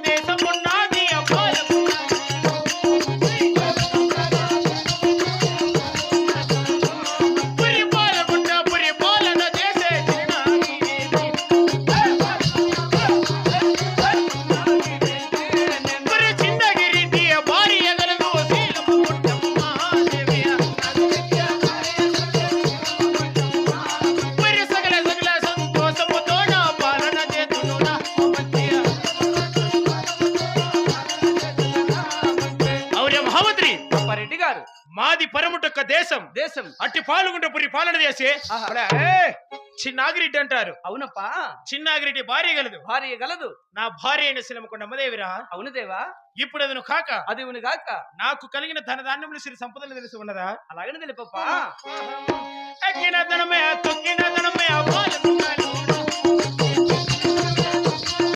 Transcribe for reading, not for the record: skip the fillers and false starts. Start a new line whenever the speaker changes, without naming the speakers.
దేశమున్నది పురి పాలగుంట పురి పాలన చేసే పురి చిన్నగిరి తీయ భారీ ఎగలదు శీలము పుట్టమ్మ దేవియ పురి సగల సగల సంతోషముతో నా పాలన చేతును నా మంచియ అవురే మహామంత్రి
రెడ్డి గారు
మాది పరముటొక్క దేశం
దేశం
అట్టి పాల్గొంట పురి పాలన చేసి చిన్నాగిరెడ్డి అంటారు.
అవునప్పా
చిన్నాగిరెడ్డి భార్య గలదు.
భార్య గలదు.
నా భార్య అయిన శిలమకొండ అమ్మదేవిరా.
అవును దేవా.
ఇప్పుడు అదను కాక
అది గాక
నాకు కలిగిన ధనధాన్యములు సిరి సంపదలు తెలిసి ఉన్నదా?
అలాగనే తెలుపప్పా.
ఎక్కిన ధనమే తొక్కిన ధనమే